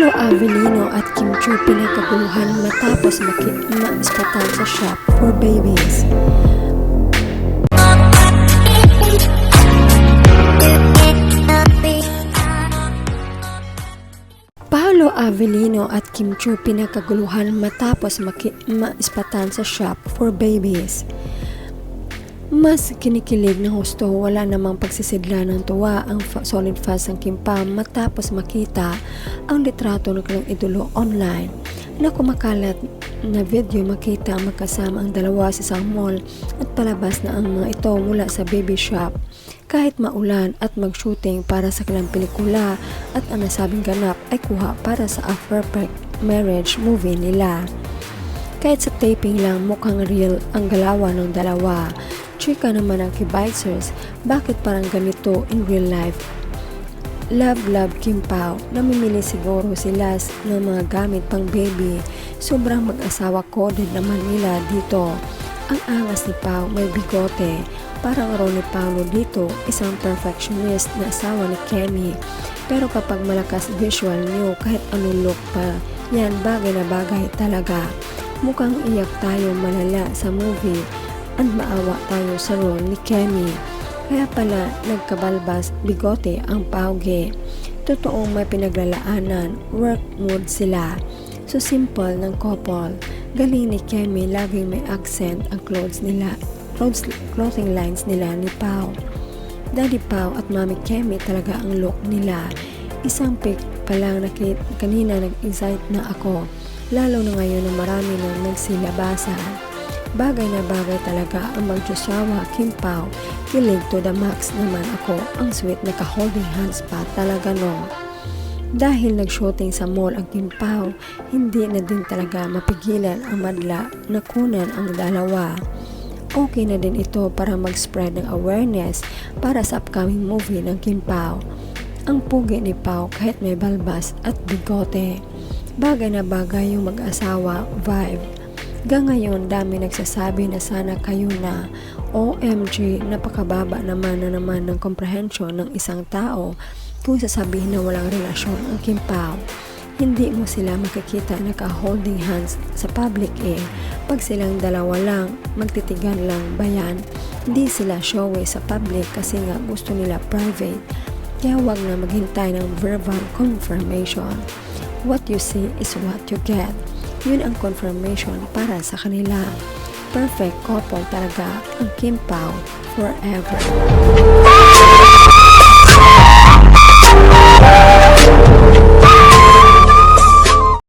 Paolo Avellino at Kim Chiu pinagkaguluhan matapos maispatan sa shop for babies. Paolo Avellino at Kim Chiu pinagkaguluhan matapos maispatan sa shop for babies. Mas kinikilig na husto, wala namang pagsisidla ng tuwa ang solid fans ng Kim Pao matapos makita ang litrato ng kanilang idolo online na kumakalat na video. Makita ang magkasama ang dalawa sa isang mall at palabas na ang mga ito mula sa baby shop kahit maulan at mag-shooting para sa kanilang pelikula at ang nasabing ganap ay kuha para sa A Perfect Marriage movie nila. Kahit sa taping lang mukhang real ang galawan ng dalawa. Chika naman ang Kibicers, bakit parang ganito in real life? Love Kim Pao, namimili siguro sila ng mga gamit pang baby. Sobrang mag-asawa coded naman nila dito. Ang angas ni Pao, may bigote. Parang Ronnie Paulo dito, isang perfectionist na asawa ni Kemi. Pero kapag malakas visual niyo, kahit anong look pa, yan bagay na bagay talaga. Mukhang iyak tayo malala sa movie at maawa tayo sa role ni Kemi. Kaya pala nagkabalbas bigote ang pauge. Totoong may pinaglalaanan, work mood sila. So simple ng couple. Galing ni Kemi, laging may accent ang clothing lines nila ni Pao. Daddy Pao at Mami Kemi talaga ang look nila. Isang pic pa lang kanina nag-excite na ako. Lalo na ngayon na marami nang nagsilabasan. Bagay na bagay talaga ang magjosawa Kim Pao. Kilig to the max naman ako. Ang sweet na ka-holding hands pa talaga no. Dahil nag-shooting sa mall ang Kim Pao, hindi na din talaga mapigilan ang madla na kunan ang dalawa. Okay na din ito para mag-spread ng awareness para sa upcoming movie ng Kim Pao. Ang pugi ni Pao kahit may balbas at bigote. Bagay na bagay yung mag-asawa vibe. Ngayon dami nagsasabi na sana kayo na. OMG, napakababa naman ng comprehension ng isang tao kung sasabihin na walang relasyon ang Kim Pao. Hindi mo sila makikita naka-holding hands sa public pag silang dalawa lang, magtitigan lang bayan. Hindi sila showy sa public kasi nga gusto nila private. Kaya wag na maghintay ng verbal confirmation. What you see is what you get. Yun ang confirmation para sa kanila. Perfect couple talaga ang Kim Pao forever.